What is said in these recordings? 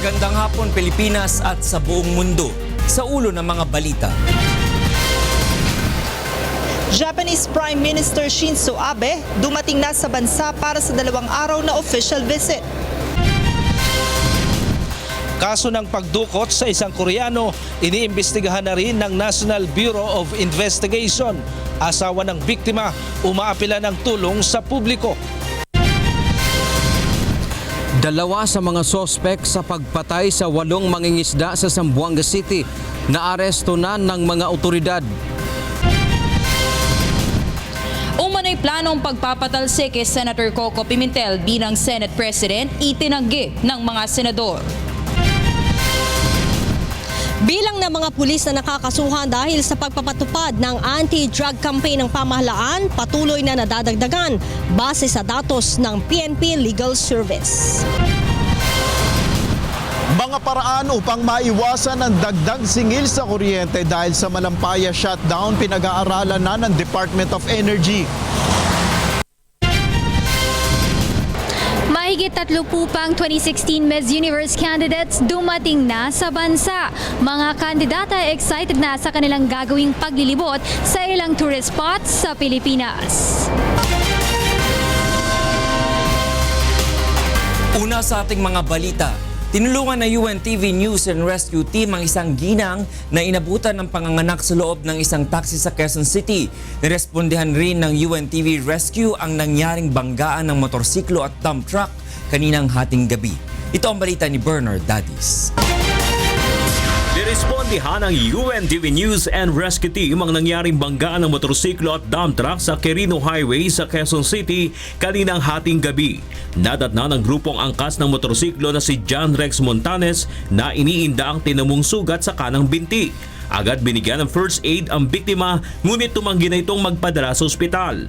Magandang hapon Pilipinas at sa buong mundo. Sa ulo ng mga balita. Japanese Prime Minister Shinzo Abe dumating na sa bansa para sa 2 araw na official visit. Kaso ng pagdukot sa isang Koreano, iniimbestigahan na rin ng National Bureau of Investigation. Asawa ng biktima, umaapila ng tulong sa publiko. Dalawa sa mga sospek sa pagpatay sa 8 mangingisda sa Zamboanga City naaresto na ng mga otoridad. Umano'y planong pagpapatalsik kay Senator Coco Pimentel bilang Senate President itinanggi ng mga senador. Bilang ng mga pulis na nakakasuhan dahil sa pagpapatupad ng anti-drug campaign ng pamahalaan, patuloy na nadadagdagan base sa datos ng PNP Legal Service. Mga paraan upang maiwasan ang dagdag singil sa kuryente dahil sa Malampaya shutdown, pinag-aaralan na ng Department of Energy. Mahigit 30 pang 2016 Miss Universe candidates dumating na sa bansa. Mga kandidata excited na sa kanilang gagawing paglilibot sa ilang tourist spots sa Pilipinas. Una sa ating mga balita, tinulungan ng UNTV News and Rescue Team ang isang ginang na inabutan ng panganganak sa loob ng isang taxi sa Quezon City. Nirespondihan rin ng UNTV Rescue ang nangyaring banggaan ng motorsiklo at dump truck kaninang hating gabi. Ito ang balita ni Bernard Dadis. Nirespondihan ng UNTV News and Rescue Team ang nangyaring banggaan ng motorsiklo at dump truck sa Quirino Highway sa Quezon City kaninang hating gabi. Nadatna ng grupong angkas ng motorsiklo na si John Rex Montanes na iniinda ang tinamong sugat sa kanang binti. Agad binigyan ng first aid ang biktima, ngunit tumanggi na itong magpadala sa ospital.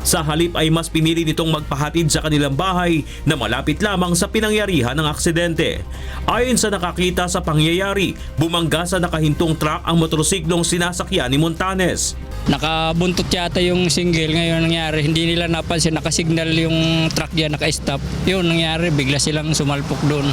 Sa halip ay mas pinili nitong magpahatid sa kanilang bahay na malapit lamang sa pinangyarihan ng aksidente. Ayon sa nakakita sa pangyayari, bumangga sa nakahintong truck ang motorsiklong sinasakyan ni Montanes. Nakabuntot yata yung single, ngayon nangyari, hindi nila napansin, nakasignal yung truck diyan, naka-stop. Yun nangyari, bigla silang sumalpok doon.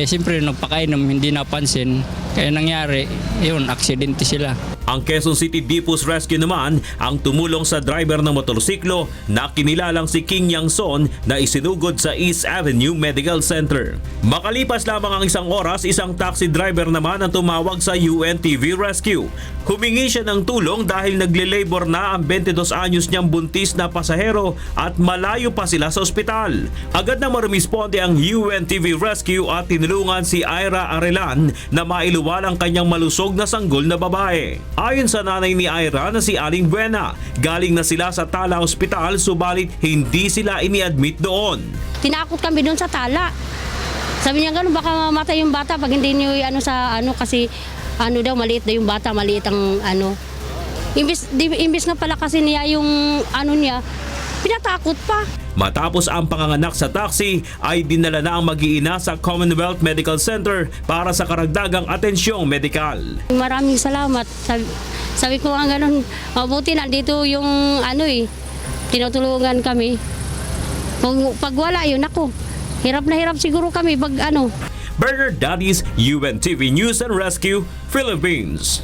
Siyempre nagpakainom, hindi napansin. Kaya nangyari, yun, aksidente sila. Ang Quezon City Depo's Rescue naman ang tumulong sa driver ng motorsiklo na kinilalang si King Yang Son na isinugod sa East Avenue Medical Center. Makalipas lamang ang isang oras, isang taxi driver naman ang tumawag sa UNTV Rescue. Humingi siya ng tulong dahil nagle-labor na ang 22 anyos niyang buntis na pasahero at malayo pa sila sa ospital. Agad na marumisponde ang UNTV Rescue at tinulungan si Ira Arelan na mailuwal ang kanyang malusog na sanggol na babae. Ayon sa nanay ni Ira na si Aling Buena, galing na sila sa Tala Hospital subalit hindi sila ini-admit doon. Tinakot kami doon sa Tala. Sabi niya gano'n, baka mamatay yung bata pag hindi niyo kasi daw maliit daw yung bata, maliit ang Imbis na pala kasi niya yung niya, pinatakot pa. Matapos ang panganganak sa taxi ay dinala na ang mag-iina sa Commonwealth Medical Center para sa karagdagang atensyong medikal. Maraming salamat. Sabi ko nga gano'n, mabuti nandito yung tinutulungan kami. Pag wala yun ako, hirap na hirap siguro kami pag Bernard Dadis, UNTV News and Rescue, Philippines.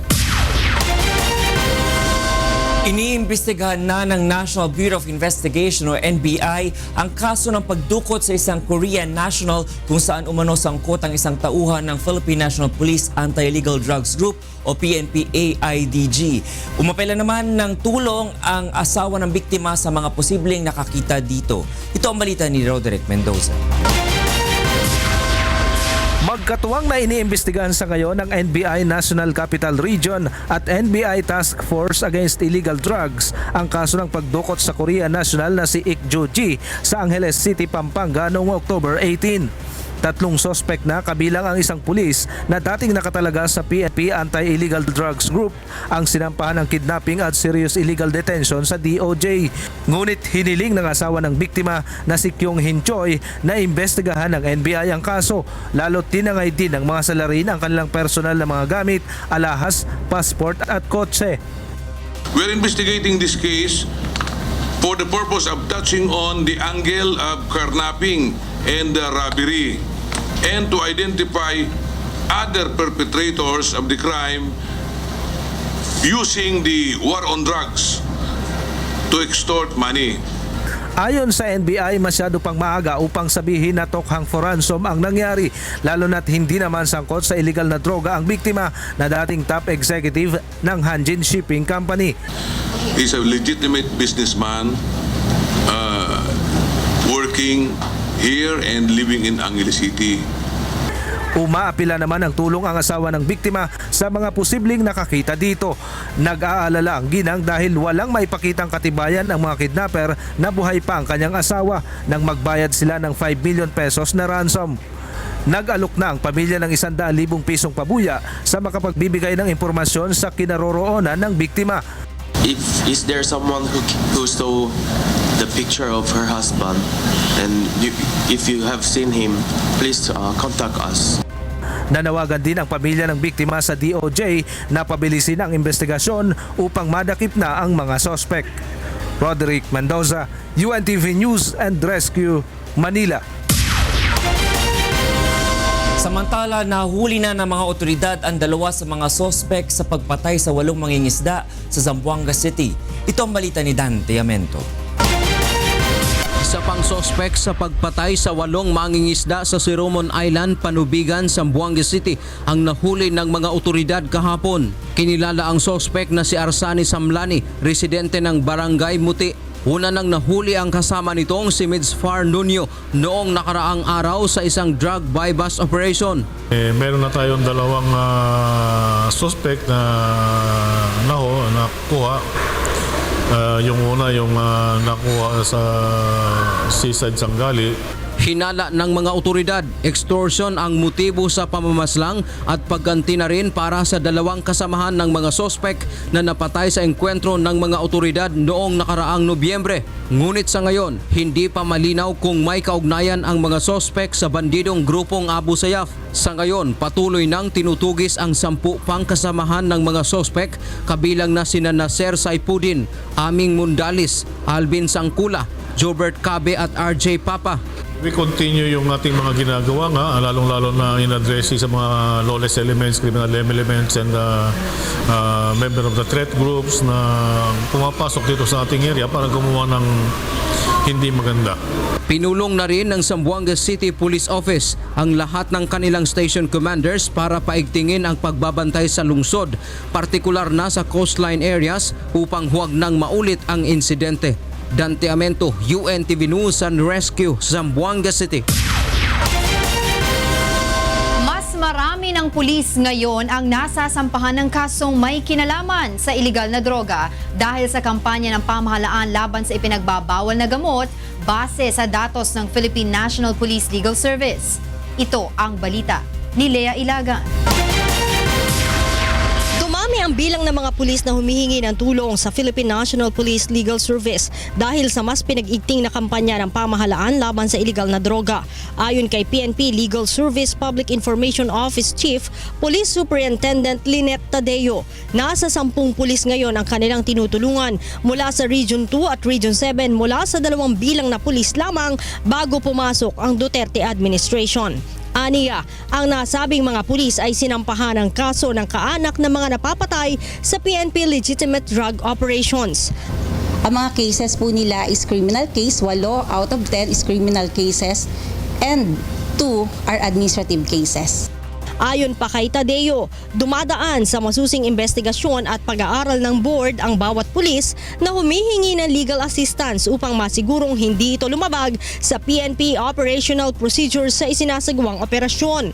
Iniimbestigahan na ng National Bureau of Investigation o NBI ang kaso ng pagdukot sa isang Korean national kung saan umano sangkot ang isang tauhan ng Philippine National Police Anti-Illegal Drugs Group o PNP-AIDG. Umapela naman ng tulong ang asawa ng biktima sa mga posibleng nakakita dito. Ito ang balita ni Roderick Mendoza. Magkatuwang na iniimbestigahan sa ngayon ng NBI National Capital Region at NBI Task Force Against Illegal Drugs ang kaso ng pagdukot sa Korean national na si Ik Jo-ji sa Angeles City, Pampanga noong October 18. 3 sospek na kabilang ang isang pulis na dating nakatalaga sa PNP Anti-Illegal Drugs Group ang sinampahan ng kidnapping at serious illegal detention sa DOJ. Ngunit hiniling ng asawa ng biktima na si Kyung Hin Choi na imbestigahan ng NBI ang kaso, lalo't tinangay din ng mga salarin ang kanilang personal na mga gamit, alahas, passport at kotse. We're investigating this case for the purpose of touching on the angle of kidnapping and robbery. and to identify other perpetrators of the crime using the war on drugs to extort money. Ayon sa NBI, masyado pang maaga upang sabihin na tokhang for ransom ang nangyari, lalo na't hindi naman sangkot sa illegal na droga ang biktima na dating top executive ng Hanjin Shipping Company. He's a legitimate businessman working here and living in Angeles City. Umaapila naman ang tulong ang asawa ng biktima sa mga posibleng nakakita dito. Nag-aalala ang ginang dahil walang maipakitang katibayan ang mga kidnapper na buhay pa ang kanyang asawa nang magbayad sila ng 5 million pesos na ransom. Nag-alok na ang pamilya ng 100,000 pisong pabuya sa makapagbibigay ng impormasyon sa kinaroroonan ng biktima. Is there someone who saw the picture of her husband, and if you have seen him, please contact us. Nanawagan din ang pamilya ng biktima sa DOJ na pabilisin ang investigasyon upang madakip na ang mga sospek. Roderick Mendoza, UNTV News and Rescue, Manila. Samantala, nahuli na ng mga otoridad ang 2 sa mga sospek sa pagpatay sa 8 mangingisda sa Zamboanga City. Ito ang balita ni Dan Tiamento. Isa pang sospek sa pagpatay sa 8 mangingisda sa Siromon Island, Panubigan, Zamboanga City ang nahuli ng mga otoridad kahapon. Kinilala ang sospek na si Arsani Samlani, residente ng Barangay Muti. Una nang nahuli ang kasama nitong si Midsfar Nunio noong nakaraang araw sa isang drug buy-bust operation. Meron na tayong 2 suspect na nakuha. Yung una, yung nakuha sa Seaside Sangali. Hinala ng mga otoridad, extortion ang motibo sa pamamaslang at pagganti na rin para sa 2 kasamahan ng mga sospek na napatay sa engkwentro ng mga otoridad noong nakaraang Nobyembre. Ngunit sa ngayon, hindi pa malinaw kung may kaugnayan ang mga sospek sa bandidong grupong Abu Sayyaf. Sa ngayon, patuloy nang tinutugis ang 10 pang kasamahan ng mga sospek kabilang na sina Nasser Saipudin, Aming Mundalis, Alvin Sangkula, Jobert Cabe at RJ Papa. We continue yung ating mga ginagawa nga, lalong-lalo na in-addressing sa mga lawless elements, criminal elements, and member of the threat groups na pumapasok dito sa ating area para gumawa ng hindi maganda. Pinulong na rin ng Zamboanga City Police Office ang lahat ng kanilang station commanders para paigtingin ang pagbabantay sa lungsod, partikular na sa coastline areas upang huwag nang maulit ang insidente. Dante Amento, UNTV News and Rescue, Zamboanga City. Mas marami ng pulis ngayon ang nasasampahan ng kasong may kinalaman sa iligal na droga dahil sa kampanya ng pamahalaan laban sa ipinagbabawal na gamot base sa datos ng Philippine National Police Legal Service. Ito ang balita ni Lea Ilagan. Dumami ang bilang ng mga pulis na humihingi ng tulong sa Philippine National Police Legal Service dahil sa mas pinag-igting na kampanya ng pamahalaan laban sa iligal na droga. Ayon kay PNP Legal Service Public Information Office Chief Police Superintendent Lynette Tadeo, nasa 10 pulis ngayon ang kanilang tinutulungan mula sa Region 2 at Region 7 mula sa 2 bilang na pulis lamang bago pumasok ang Duterte administration. Aniya, ang nasabing mga pulis ay sinampahan ng kaso ng kaanak ng mga napapatay sa PNP legitimate drug operations. Ang mga cases po nila is criminal case, 8 out of 10 is criminal cases and 2 are administrative cases. Ayon pa kay Tadeo, dumadaan sa masusing investigasyon at pag-aaral ng board ang bawat pulis na humihingi ng legal assistance upang masigurong hindi ito lumabag sa PNP operational procedures sa isinasagawang operasyon.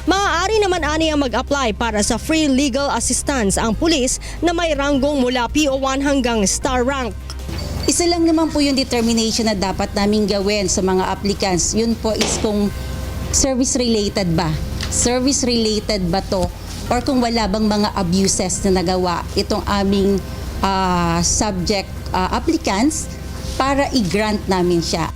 Maaari naman ang mag-apply para sa free legal assistance ang pulis na may ranggong mula PO1 hanggang star rank. Isa lang naman po yung determination na dapat naming gawin sa mga applicants. Yun po is kung service-related ba? Service-related ba to? Or kung wala bang mga abuses na nagawa itong aming subject applicants para i-grant namin siya.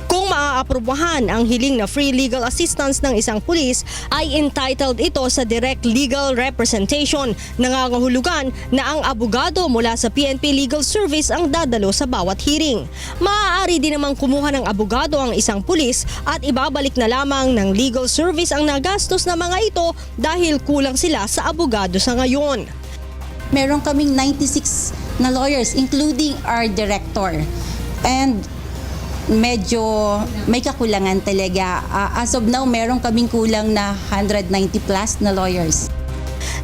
Kung maaaprubahan ang hiling na free legal assistance ng isang pulis, ay entitled ito sa direct legal representation. Nangangahulugan na ang abogado mula sa PNP Legal Service ang dadalo sa bawat hearing. Maaari din namang kumuha ng abogado ang isang pulis at ibabalik na lamang ng legal service ang nagastos na mga ito dahil kulang sila sa abogado sa ngayon. Meron kaming 96 na lawyers including our director. And medyo may kakulangan talaga. As of now, meron kaming kulang na 190 plus na lawyers.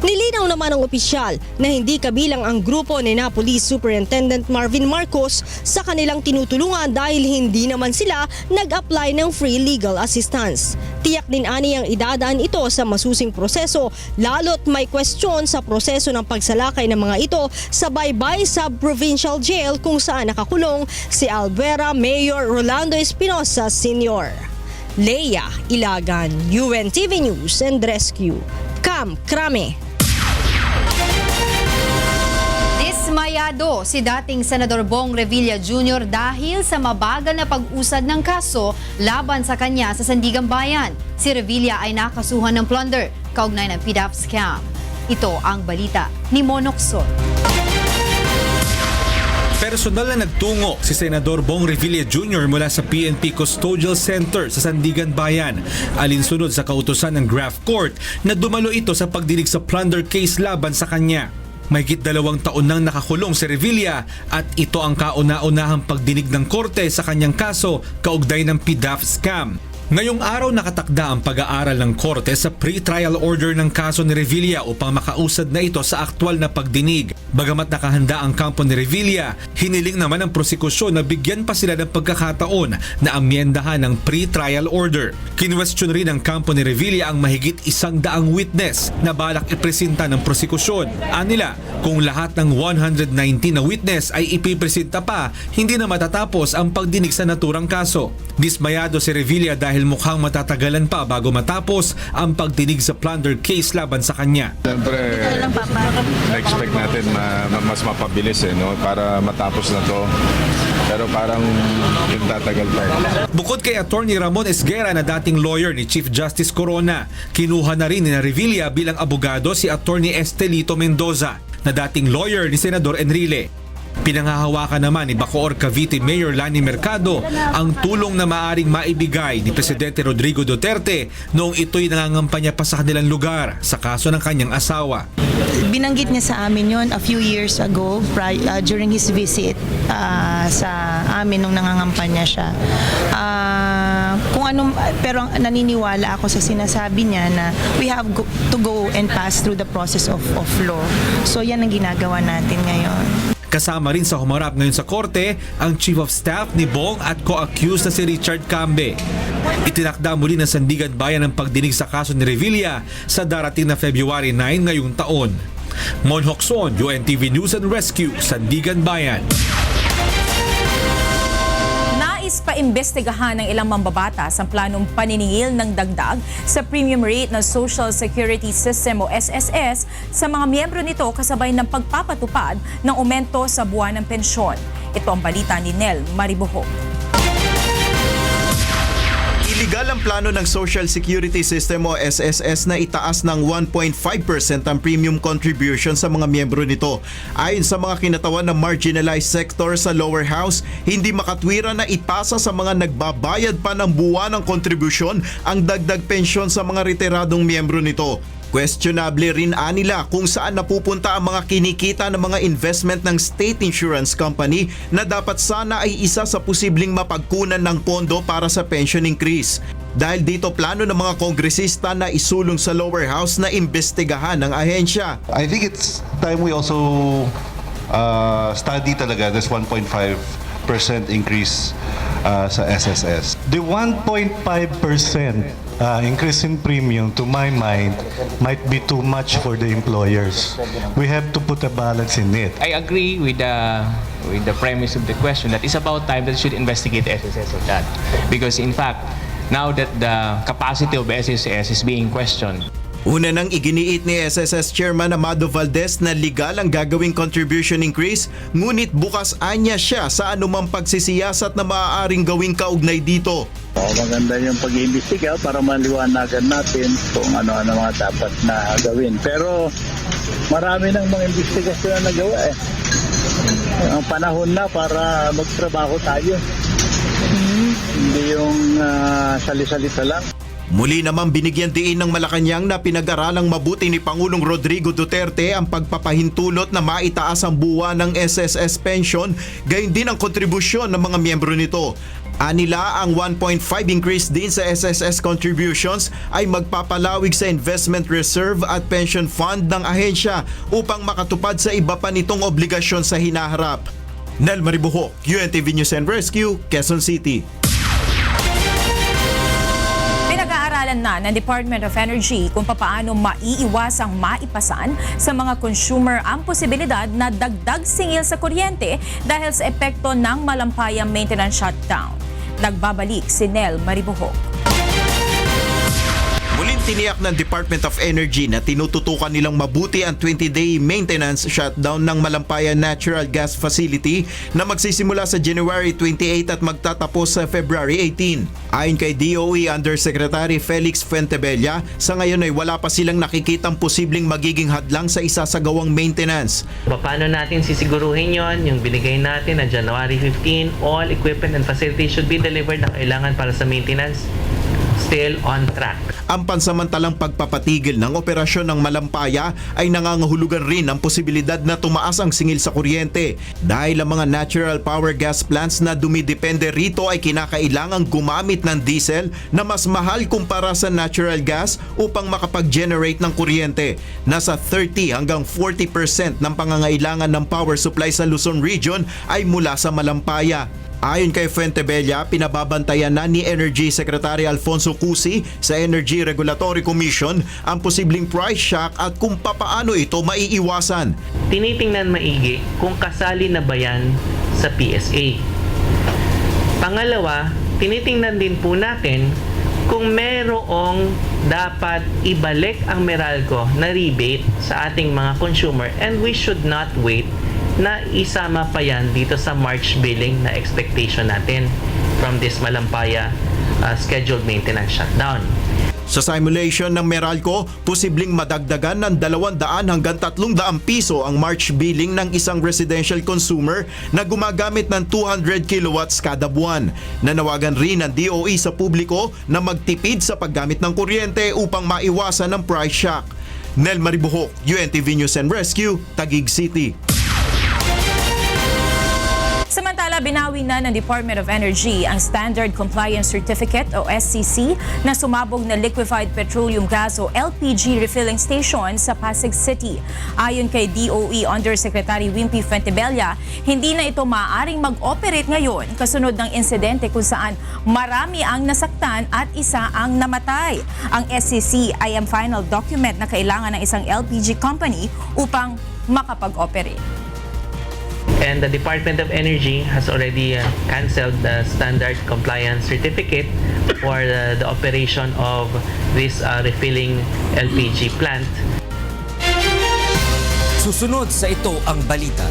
Nilinaw naman ng opisyal na hindi kabilang ang grupo ni na Police Superintendent Marvin Marcos sa kanilang tinutulungan dahil hindi naman sila nag-apply ng free legal assistance. Tiyak din ani ang idadaan ito sa masusing proseso, lalo't may question sa proseso ng pagsalakay ng mga ito sa Baybay Sub-Provincial Jail kung saan nakakulong si Albuera Mayor Rolando Espinosa Sr. Leia Ilagan, UNTV News and Rescue. Cam Krame. Dismayado si dating Senador Bong Revilla Jr. dahil sa mabagal na pag-usad ng kaso laban sa kanya sa Sandigan Bayan. Si Revilla ay nakasuhan ng plunder kaugnay ng PDAP scam. Ito ang balita ni Monok Sol. Personal na nagtungo si Senador Bong Revilla Jr. mula sa PNP Custodial Center sa Sandigan Bayan, alinsunod sa kautusan ng Graft Court na dumalo ito sa pagdinig sa plunder case laban sa kanya. Mahigit 2 taon nang nakakulong si Revilla at ito ang kauna-unahang pagdinig ng korte sa kanyang kaso kaugnay ng PDAP scam. Ngayong araw nakatakda ang pag-aaral ng korte sa pre-trial order ng kaso ni Revilla upang makausad na ito sa aktwal na pagdinig. Bagamat nakahanda ang kampo ni Revilla, hiniling naman ng prosekusyon na bigyan pa sila ng pagkakataon na amyendahan ng pre-trial order. Kinwestiyon rin ng kampo ni Revilla ang mahigit 100 witness na balak ipresenta ng prosekusyon. Anila, kung lahat ng 119 na witness ay ipipresenta pa, hindi na matatapos ang pagdinig sa naturang kaso. Dismayado si Revilla dahil mukhang matatagalan pa bago matapos ang pagdinig sa plunder case laban sa kanya. Siyempre, na-expect natin mas mapabilis no? Para matapos na to. Pero parang yung tatagal pa. Bukod kay Attorney Ramon Esguera na dating lawyer ni Chief Justice Corona, kinuha na rin ni Revilla bilang abogado si Attorney Estelito Mendoza na dating lawyer ni Senador Enrile. Pinanghahawakan naman ni Bacoor Cavite Mayor Lani Mercado ang tulong na maaring maibigay ni Presidente Rodrigo Duterte noong ito'y nangangampanya pa sa kanilang lugar sa kaso ng kanyang asawa. Binanggit niya sa amin yon a few years ago during his visit sa amin nung nangangampanya siya. Pero naniniwala ako sa sinasabi niya na we have to go and pass through the process of law. So yan ang ginagawa natin ngayon. Kasama rin sa humarap ngayon sa korte ang Chief of Staff ni Bong at co-accused na si Richard Cambe. Itinakda muli ng Sandigan Bayan ang pagdinig sa kaso ni Revilla sa darating na February 9 ngayong taon. Mon Hokson, UNTV News and Rescue, Sandigan Bayan. Paimbestigahan ng ilang mambabatas ang planong paniningil ng dagdag sa premium rate ng Social Security System o SSS sa mga miyembro nito kasabay ng pagpapatupad ng aumento sa buwan ng pensyon. Ito ang balita ni Nel Mariboho. Iligal ang plano ng Social Security System o SSS na itaas ng 1.5% ang premium contribution sa mga miyembro nito. Ayon sa mga kinatawan ng marginalized sector sa lower house, hindi makatwira na ipasa sa mga nagbabayad pa ng buwan ng kontribusyon ang dagdag pensyon sa mga retiradong miyembro nito. Questionable rin anila kung saan napupunta ang mga kinikita ng mga investment ng state insurance company na dapat sana ay isa sa posibleng mapagkunan ng pondo para sa pension increase. Dahil dito plano ng mga kongresista na isulong sa lower house na imbestigahan ng ahensya. I think it's time we also study talaga this 1.5% increase sa SSS. The 1.5% increase in premium, to my mind, might be too much for the employers. We have to put a balance in it. I agree with the premise of the question that it's about time that we should investigate the SSS of that. Because in fact, now that the capacity of SSS is being questioned. Una nang iginiit ni SSS Chairman Amado Valdez na legal ang gagawing contribution increase, ngunit bukas anya siya sa anumang pagsisiyasat na maaaring gawing kaugnay dito. Maganda yung pag-iimbestiga para maliwanagan natin kung ano-ano mga dapat na gawin. Pero marami ng mga investigasyon na nagawa eh. Ang panahon na para magtrabaho tayo. Hindi yung sali-salita lang. Muli namang binigyan diin ng Malacanang na pinag-aralang mabuti ni Pangulong Rodrigo Duterte ang pagpapahintulot na maitaas ang buwan ng SSS pension, gayon din ang kontribusyon ng mga miyembro nito. Anila ang 1.5 increase din sa SSS contributions ay magpapalawig sa investment reserve at pension fund ng ahensya upang makatupad sa iba pa nitong obligasyon sa hinaharap. Nel Maribuhok, UNTV News and Rescue, Quezon City. Pinag-aaralan na ng Department of Energy kung papaano maiiwasang maipasan sa mga consumer ang posibilidad na dagdag singil sa kuryente dahil sa epekto ng malampayang maintenance shutdown. Nagbabalik si Nel Maribuhok. Muling tiniyak ng Department of Energy na tinututukan nilang mabuti ang 20-day maintenance shutdown ng Malampaya Natural Gas Facility na magsisimula sa January 28 at magtatapos sa February 18. Ayon kay DOE Undersecretary Felix Fuentebella, sa ngayon ay wala pa silang nakikitang posibleng magiging hadlang sa isasagawang maintenance. Paano natin sisiguruhin yon? Yung binigay natin na January 15, all equipment and facilities should be delivered na kailangan para sa maintenance. Still on track. Ang pansamantalang pagpapatigil ng operasyon ng Malampaya ay nangangahulugan rin ang posibilidad na tumaas ang singil sa kuryente dahil ang mga natural power gas plants na dumidepende rito ay kinakailangang gumamit ng diesel na mas mahal kumpara sa natural gas upang makapag-generate ng kuryente. Nasa 30 hanggang 40% ng pangangailangan ng power supply sa Luzon Region ay mula sa Malampaya. Ayon kay Fuentebella, pinababantayan na ni Energy Secretary Alfonso Cusi sa Energy Regulatory Commission ang posibleng price shock at kung papaano ito maiiwasan. Tinitingnan maigi kung kasali na ba yan sa PSA. Pangalawa, tinitingnan din po natin kung merong dapat ibalik ang Meralco na rebate sa ating mga consumer, and we should not wait na isama pa yan dito sa March billing na expectation natin from this Malampaya scheduled maintenance shutdown. Sa simulation ng Meralco, posibleng madagdagan ng 200 hanggang 300 piso ang March billing ng isang residential consumer na gumagamit ng 200 kilowatts kada buwan. Nanawagan rin ng DOE sa publiko na magtipid sa paggamit ng kuryente upang maiwasan ang price shock. Nel Maribuhok, UNTV News and Rescue, Taguig City. Samantala, binawi na ng Department of Energy ang Standard Compliance Certificate o SCC na sumabog na liquefied petroleum gas o LPG refilling station sa Pasig City. Ayon kay DOE Undersecretary Wimpy Fuentebella, hindi na ito maaaring mag-operate ngayon kasunod ng insidente kung saan marami ang nasaktan at isa ang namatay. Ang SCC ay ang final document na kailangan ng isang LPG company upang makapag-operate. And the Department of Energy has already canceled the standard compliance certificate for the operation of this refilling LPG plant. Susunod sa ito ang balita.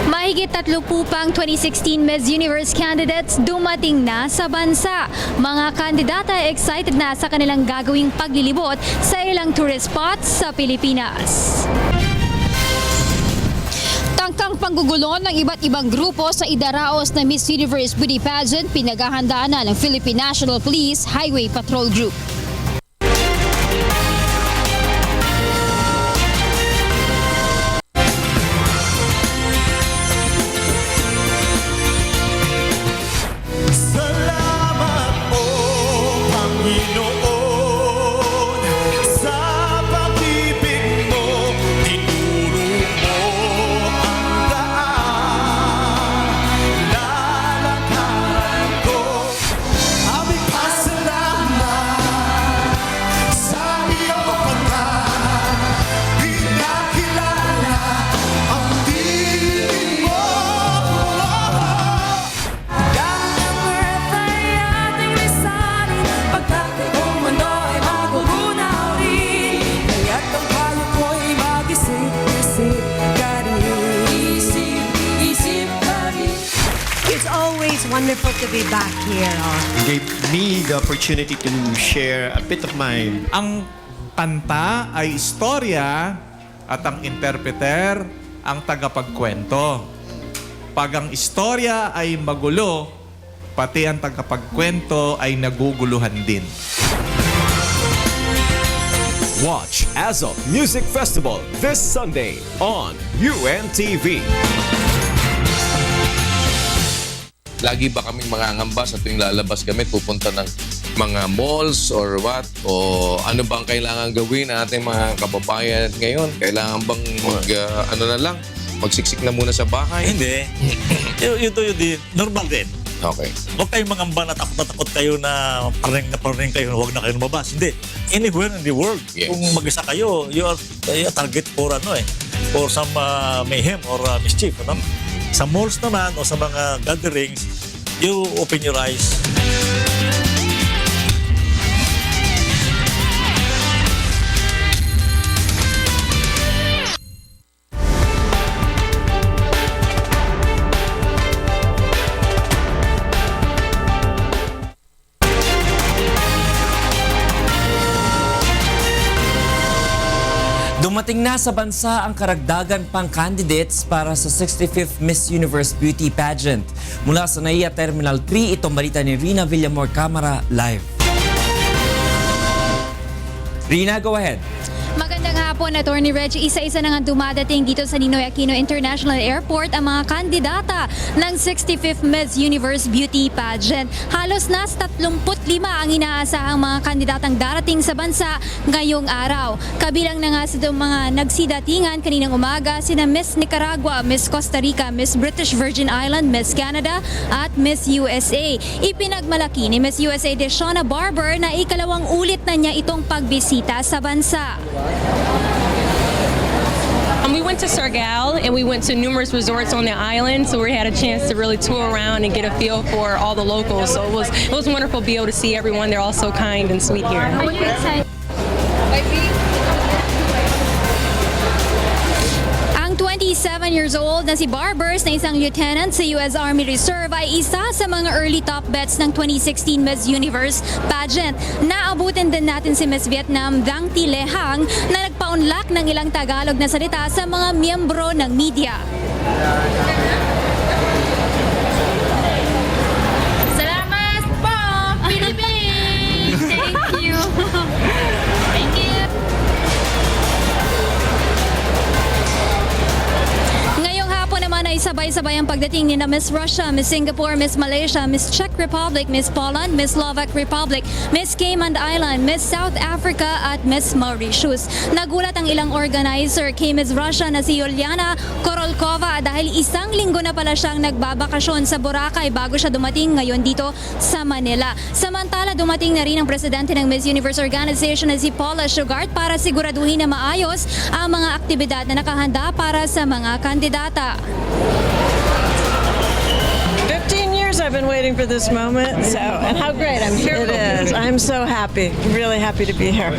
Mahigit 30 pang 2016 Miss Universe candidates dumating na sa bansa. Mga kandidata excited na sa kanilang gagawing paglilibot sa ilang tourist spots sa Pilipinas. Tangkang panggugulo ng iba't ibang grupo sa idaraos na Miss Universe Beauty Pageant pinaghahandaan na ng Philippine National Police Highway Patrol Group. always wonderful to be back here. Gave me the opportunity to share a bit of my... Ang kanta ay istorya at ang interpreter ang tagapagkwento. Pag ang istorya ay magulo, pati ang tagapagkwento ay naguguluhan din. Watch ASOP Music Festival this Sunday on UNTV. Lagi ba kaming mangangamba sa tuwing lalabas kami, pupunta ng mga malls or what? O ano bang kailangan gawin ng ating mga kababayan ngayon? Kailangan bang magsiksik na muna sa bahay? Hindi. Ito yun, normal din. Okay. Huwag kayong mangamba na takot kayo na parang kayo, huwag na kayo lumabas. Hindi. Anywhere in the world, kung mag-isa kayo, you are target for for some mayhem or mischief. Sa malls naman o sa mga gatherings, you open your eyes. Dumating na sa bansa ang karagdagan pang candidates para sa 65th Miss Universe Beauty Pageant. Mula sa NAIA Terminal 3, itong balita ni Rina Villamor Camara live. Rina, go ahead. Magandang hapon, Attorney Reg. Isa-isa na nga dumadating dito sa Ninoy Aquino International Airport ang mga kandidata ng 65th Miss Universe Beauty Pageant. Halos nas 35 ang inaasahang mga kandidatang darating sa bansa ngayong araw. Kabilang na nga sa mga nagsidatingan kaninang umaga sina Miss Nicaragua, Miss Costa Rica, Miss British Virgin Island, Miss Canada at Miss USA. Ipinagmalaki ni Miss USA Deshona Barber na ikalawang ulit na niya itong pagbisita sa bansa. We went to Sargal and we went to numerous resorts on the island, so we had a chance to really tour around and get a feel for all the locals. So it was wonderful to be able to see everyone. They're all so kind and sweet here. Ang 27 years old na si Barbers na isang lieutenant sa US Army Reserve ay isa sa mga early top bets ng 2016 Miss Universe pageant. Naabutin din natin si Miss Vietnam Dang Thi Le Hang na nagpaunlak ng ilang Tagalog na salita sa mga miyembro ng media. Salamat po, Philippines! Thank you! Thank you! Ngayong hapon naman ay sabay-sabay ang pagdating ni na Miss Russia, Miss Singapore, Miss Malaysia, Miss Czech Republic, Miss Poland, Miss Slovak Republic, Miss Cayman Island, Miss South Africa at Miss Mauritius. Nagulat ang ilang organizer kay Miss Russia na si Yuliana Korolkova dahil isang linggo na pala siyang nagbabakasyon sa Boracay bago siya dumating ngayon dito sa Manila. Samantala, dumating na rin ang presidente ng Miss Universe Organization na si Paula Shugart para siguraduhin na maayos ang mga aktibidad na nakahanda para sa mga kandidata. 15 years I've been waiting for this moment, and how great it is. I'm so happy, really happy to be here.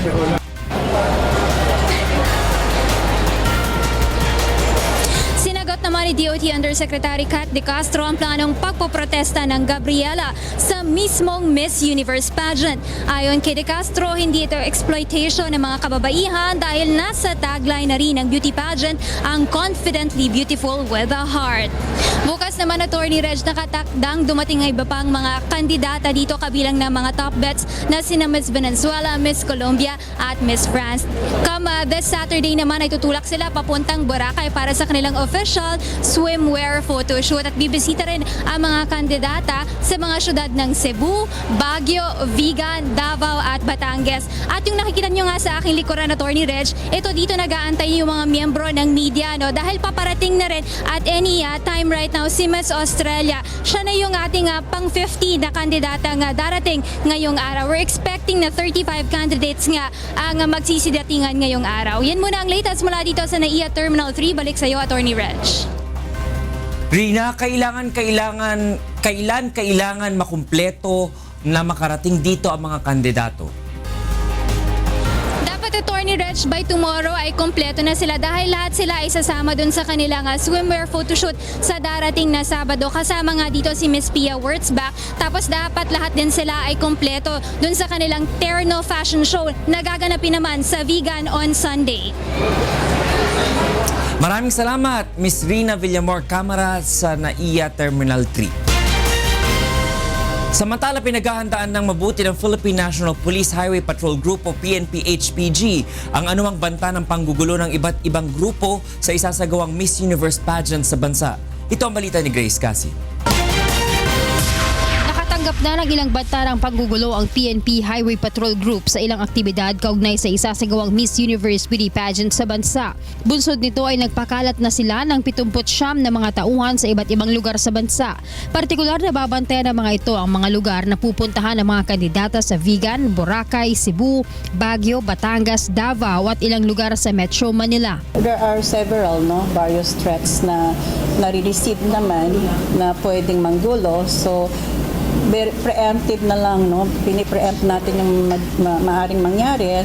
Sinagot naman ni DOT Undersecretary Kat De Castro ang planong pagpoprotesta ng Gabriela sa mismong Miss Universe pageant. Ayon kay De Castro, hindi ito exploitation ng mga kababaihan dahil nasa tagline na rin ng beauty pageant ang confidently beautiful with a heart. Bukas naman, Attorney Reg, nakatakdang dumating ang iba pang mga kandidata dito kabilang na mga top bets na sina Miss Venezuela, Miss Colombia at Miss France. This Saturday naman ay tutulak sila papuntang Boracay para sa kanilang official swimwear photoshoot at bibisita rin ang mga kandidata sa mga syudad ng Cebu, Baguio, Vigan, Davao at Batangas. At yung nakikita nyo nga sa aking likuran, Attorney Reg, ito dito nag-aantay yung mga miyembro ng media, no? Dahil paparating na rin at any time right now si Miss Australia. Siya na yung ating pang 50 na kandidata nga darating ngayong araw. We're expecting na 35 candidates nga ang magsisidatingan ngayong araw. Yan muna ang latest mula dito sa NAIA Terminal 3. Balik sa iyo, Attorney Reg. Rina, kailan makumpleto na makarating dito ang mga kandidato? Dapat, Attorney Attorney Reg, by tomorrow ay kompleto na sila dahil lahat sila ay sasama dun sa kanilang swimwear photoshoot sa darating na Sabado. Kasama nga dito si Miss Pia Wurtzbach. Tapos dapat lahat din sila ay kompleto dun sa kanilang Terno Fashion Show na gaganapin naman sa Vegan on Sunday. Maraming salamat, Miss Rina Villamor Camara sa NAIA Terminal 3. Samantala, pinaghahandaan ng mabuti ng Philippine National Police Highway Patrol Group o PNP-HPG ang anumang banta ng panggugulo ng iba't ibang grupo sa isasagawang Miss Universe pageant sa bansa. Ito ang balita ni Grace Cassie. Nakatanggap na ng ilang banta ng panggugulo ang PNP Highway Patrol Group sa ilang aktibidad kaugnay sa isasagawang Miss Universe beauty pageant sa bansa. Bunsod nito ay nagpakalat na sila ng 79 na mga tauhan sa iba't ibang lugar sa bansa. Partikular na babantayan ng mga ito ang mga lugar na pupuntahan ng mga kandidata sa Vigan, Boracay, Cebu, Baguio, Batangas, Davao at ilang lugar sa Metro Manila. There are several various threats na nare-receive naman na pwedeng manggulo. So very preemptive na lang, pini-preempt natin yung maaaring mangyari.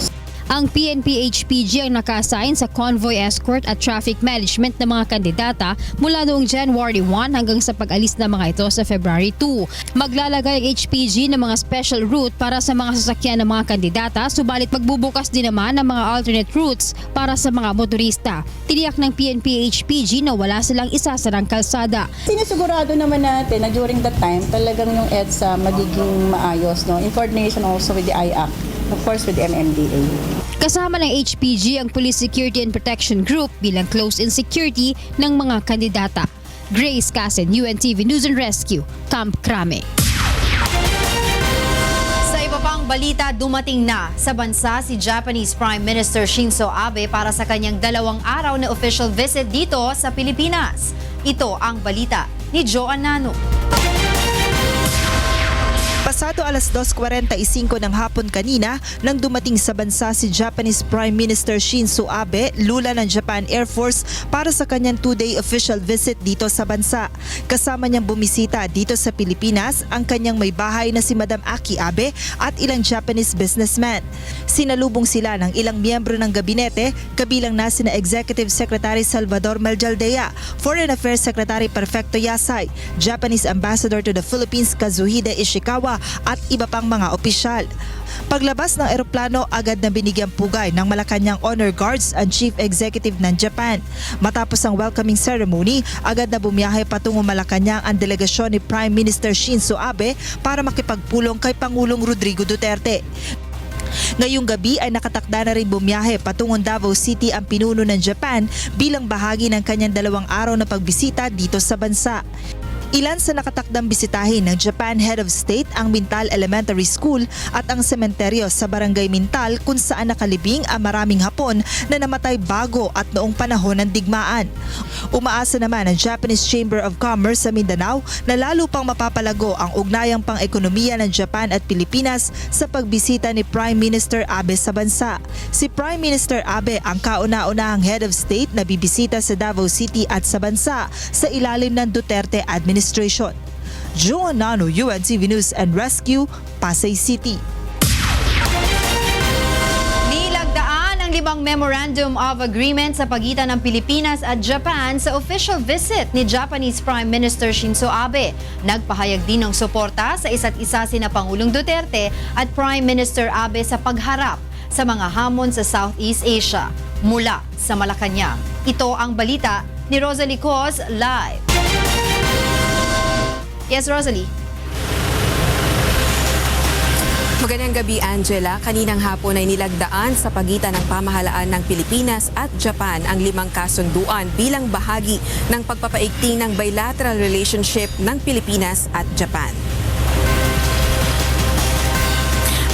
Ang PNP-HPG ang naka-assign sa convoy escort at traffic management ng mga kandidata mula noong January 1 hanggang sa pag-alis ng mga ito sa February 2. Maglalagay ang HPG ng mga special route para sa mga sasakyan ng mga kandidata, subalit magbubukas din naman ng mga alternate routes para sa mga motorista. Tiniyak ng PNP-HPG na wala silang isasarang kalsada. Sinisigurado naman natin na during that time talagang yung EDSA magiging maayos, in coordination also with the IAC. Of course, with the MMDA. Kasama ng HPG ang Police Security and Protection Group bilang close-in security ng mga kandidata. Grace Casen, UNTV News and Rescue, Camp Crame. Sa iba pang balita, dumating na sa bansa si Japanese Prime Minister Shinzo Abe para sa kanyang 2 araw na official visit dito sa Pilipinas. Ito ang balita ni Joan Nano. Pasado alas 2:45 ng hapon kanina nang dumating sa bansa si Japanese Prime Minister Shinzo Abe, lula ng Japan Air Force para sa kanyang 2-day official visit dito sa bansa. Kasama niyang bumisita dito sa Pilipinas ang kanyang may bahay na si Madam Aki Abe at ilang Japanese businessmen. Sinalubong sila ng ilang miyembro ng gabinete, kabilang na sina Executive Secretary Salvador Meljaldea, Foreign Affairs Secretary Perfecto Yasay, Japanese Ambassador to the Philippines Kazuhide Ishikawa at iba pang mga opisyal. Paglabas ng eroplano, agad na binigyang pugay ng Malacanang Honor Guards ang Chief Executive ng Japan. Matapos ang welcoming ceremony, agad na bumiyahe patungo Malacanang ang delegasyon ni Prime Minister Shinzo Abe para makipagpulong kay Pangulong Rodrigo Duterte. Ngayong gabi ay nakatakda na rin bumiyahe patungong Davao City ang pinuno ng Japan bilang bahagi ng kanyang 2 araw na pagbisita dito sa bansa. Ilan sa nakatakdang bisitahin ng Japan Head of State ang Mintal Elementary School at ang sementeryo sa Barangay Mintal kung saan nakalibing ang maraming Hapon na namatay bago at noong panahon ng digmaan. Umaasa naman ang Japanese Chamber of Commerce sa Mindanao na lalo pang mapapalago ang ugnayang pang-ekonomiya ng Japan at Pilipinas sa pagbisita ni Prime Minister Abe sa bansa. Si Prime Minister Abe ang kauna-unahang Head of State na bibisita sa Davao City at sa bansa sa ilalim ng Duterte administration. Joan Nano, UNTV News and Rescue, Pasay City. Nilagdaan ang 5 Memorandum of Agreement sa pagitan ng Pilipinas at Japan sa official visit ni Japanese Prime Minister Shinzo Abe. Nagpahayag din ng suporta sa isa't isa sina Pangulong Duterte at Prime Minister Abe sa pagharap sa mga hamon sa Southeast Asia. Mula sa Malacanang, ito ang balita ni Rosalie Cos live. Yes, Rosalie. Magandang gabi, Angela. Kaninang hapon ay nilagdaan sa pagitan ng pamahalaan ng Pilipinas at Japan ang 5 kasunduan bilang bahagi ng pagpapaigting ng bilateral relationship ng Pilipinas at Japan.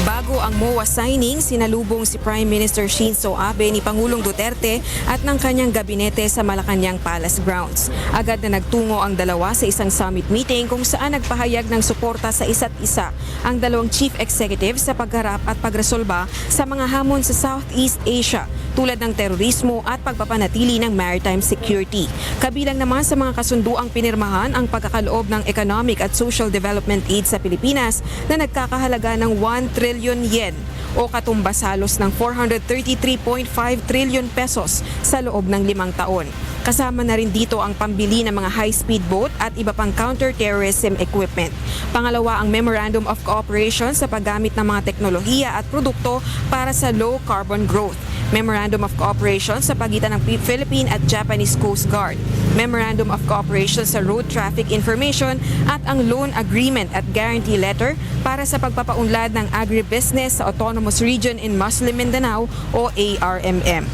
Bago ang MOA signing, sinalubong si Prime Minister Shinzo Abe ni Pangulong Duterte at ng kanyang gabinete sa Malacanang Palace Grounds. Agad na nagtungo ang dalawa sa isang summit meeting kung saan nagpahayag ng suporta sa isa't isa ang 2 chief executives sa pagharap at pagresolba sa mga hamon sa Southeast Asia tulad ng terorismo at pagpapanatili ng maritime security. Kabilang naman sa mga kasunduang pinirmahan ang pagkakaloob ng economic at social development aid sa Pilipinas na nagkakahalaga ng 1 trillion trillion yen o katumbas halos ng 433.5 trillion pesos sa loob ng 5 taon. Kasama na rin dito ang pambili ng mga high-speed boat at iba pang counter-terrorism equipment. Pangalawa, ang Memorandum of Cooperation sa paggamit ng mga teknolohiya at produkto para sa low-carbon growth. Memorandum of Cooperation sa pagitan ng Philippine at Japanese Coast Guard. Memorandum of Cooperation sa road traffic information at ang loan agreement at guarantee letter para sa pagpapaunlad ng agribusiness sa Autonomous Region in Muslim Mindanao o ARMM.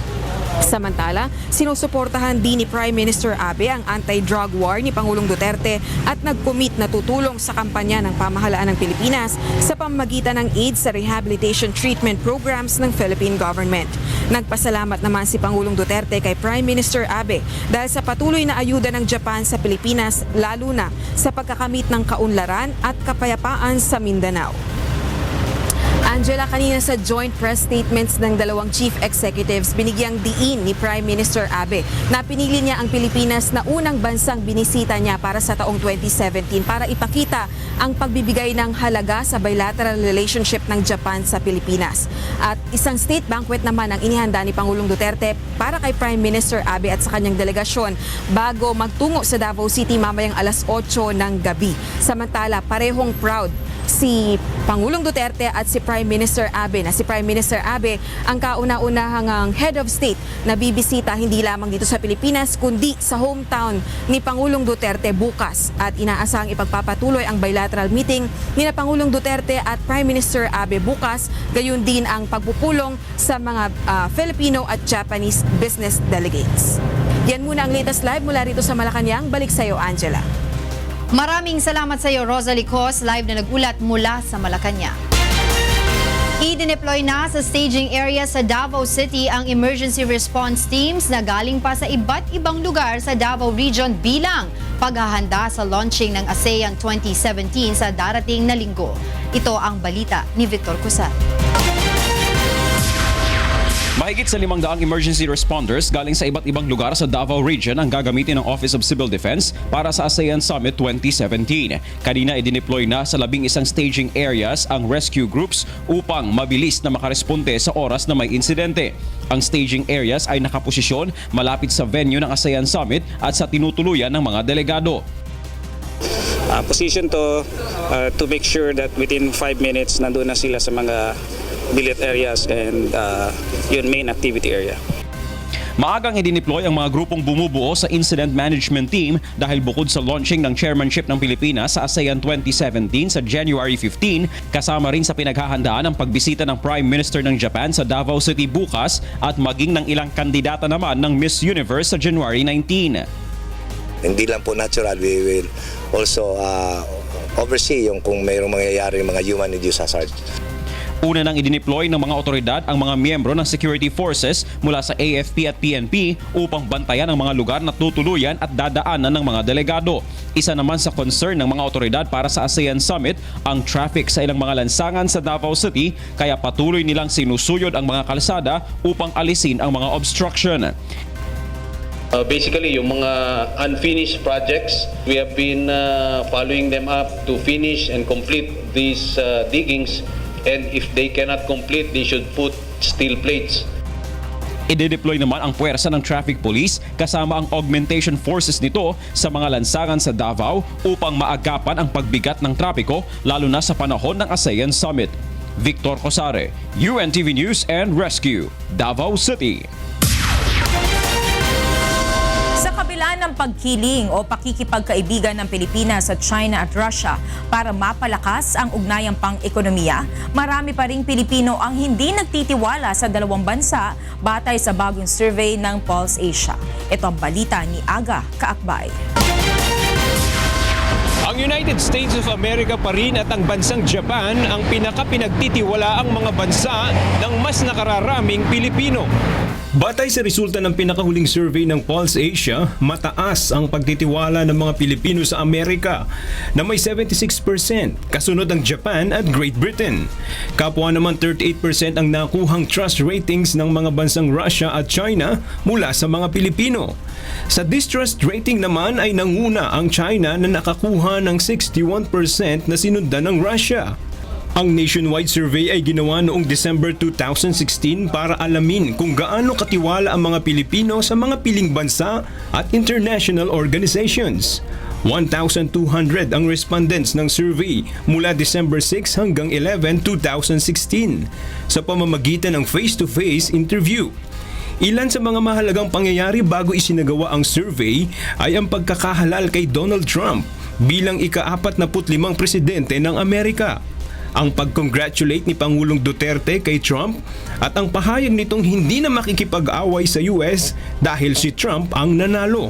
Samantala, sinusuportahan din ni Prime Minister Abe ang anti-drug war ni Pangulong Duterte at nag-commit na tutulong sa kampanya ng pamahalaan ng Pilipinas sa pamamagitan ng aid sa rehabilitation treatment programs ng Philippine government. Nagpasalamat naman si Pangulong Duterte kay Prime Minister Abe dahil sa patuloy na ayuda ng Japan sa Pilipinas, lalo na sa pagkakamit ng kaunlaran at kapayapaan sa Mindanao. Angela, kanina sa joint press statements ng dalawang chief executives, binigyang diin ni Prime Minister Abe na pinili niya ang Pilipinas na unang bansang binisita niya para sa taong 2017 para ipakita ang pagbibigay ng halaga sa bilateral relationship ng Japan sa Pilipinas. At isang state banquet naman ang inihanda ni Pangulong Duterte para kay Prime Minister Abe at sa kanyang delegasyon bago magtungo sa Davao City mamayang alas 8 ng gabi. Samantala, parehong proud si Pangulong Duterte at si Prime Minister Abe na si Prime Minister Abe ang kauna-unahang head of state na bibisita hindi lamang dito sa Pilipinas kundi sa hometown ni Pangulong Duterte bukas at inaasahang ipagpapatuloy ang bilateral meeting ni Pangulong Duterte at Prime Minister Abe bukas, gayon din ang pagpupulong sa mga Filipino at Japanese business delegates. Yan muna ang latest live mula rito sa Malacanang. Balik sa iyo, Angela. Maraming salamat sa iyo, Rosalie Cos, live na nagulat mula sa Malacanang. I-deploy na sa staging area sa Davao City ang emergency response teams na galing pa sa iba't ibang lugar sa Davao Region bilang paghahanda sa launching ng ASEAN 2017 sa darating na linggo. Ito ang balita ni Victor Cosal. Mahigit sa 500 emergency responders galing sa iba't ibang lugar sa Davao Region ang gagamitin ng Office of Civil Defense para sa ASEAN Summit 2017. Kanina idineploy na sa 11 staging areas ang rescue groups upang mabilis na makaresponde sa oras na may insidente. Ang staging areas ay nakaposisyon malapit sa venue ng ASEAN Summit at sa tinutuluyan ng mga delegado. Position to make sure that within 5 minutes nandun na sila sa mga billet areas and yun main activity area. Maagang idineploy ang mga grupong bumubuo sa Incident Management Team dahil bukod sa launching ng chairmanship ng Pilipinas sa ASEAN 2017 sa January 15, kasama rin sa pinaghahandaan ang pagbisita ng Prime Minister ng Japan sa Davao City bukas at maging ng ilang kandidata naman ng Miss Universe sa January 19. Hindi lang po natural, we will also oversee yung kung mayroong mangyayari yung mga human induced hazard. Una nang idineploy ng mga otoridad ang mga miyembro ng security forces mula sa AFP at PNP upang bantayan ang mga lugar na tutuluyan at dadaanan ng mga delegado. Isa naman sa concern ng mga otoridad para sa ASEAN Summit ang traffic sa ilang mga lansangan sa Davao City, kaya patuloy nilang sinusuyod ang mga kalsada upang alisin ang mga obstruction. Basically, yung mga unfinished projects, we have been following them up to finish and complete these diggings. And if they cannot complete, they should put steel plates. Ide-deploy naman ang puwersa ng traffic police kasama ang augmentation forces nito sa mga lansangan sa Davao upang maagapan ang pagbigat ng trapiko lalo na sa panahon ng ASEAN Summit. Victor Cosare, UNTV News and Rescue, Davao City. Sa kabila ng pagkiling o pakikipagkaibigan ng Pilipinas sa China at Russia para mapalakas ang ugnayang pang-ekonomiya, marami pa ring Pilipino ang hindi nagtitiwala sa dalawang bansa batay sa bagong survey ng Pulse Asia. Ito ang balita ni Aga Kaakbay. Ang United States of America pa rin at ang bansang Japan ang pinaka-pinagtitiwalaang mga bansa ng mas nakararaming Pilipino. Batay sa resulta ng pinakahuling survey ng Pulse Asia, mataas ang pagtitiwala ng mga Pilipino sa Amerika na may 76%, kasunod ang Japan at Great Britain. Kapwa naman 38% ang nakuhang trust ratings ng mga bansang Russia at China mula sa mga Pilipino. Sa distrust rating naman ay nanguna ang China na nakakuha ng 61% na sinundan ng Russia. Ang nationwide survey ay ginawa noong December 2016 para alamin kung gaano katiwala ang mga Pilipino sa mga piling bansa at international organizations. 1,200 ang respondents ng survey mula December 6 hanggang 11, 2016 sa pamamagitan ng face-to-face interview. Ilan sa mga mahalagang pangyayari bago isinagawa ang survey ay ang pagkakahalal kay Donald Trump bilang ika-45 presidente ng Amerika, ang pag-congratulate ni Pangulong Duterte kay Trump at ang pahayag nitong hindi na makikipag-away sa US dahil si Trump ang nanalo.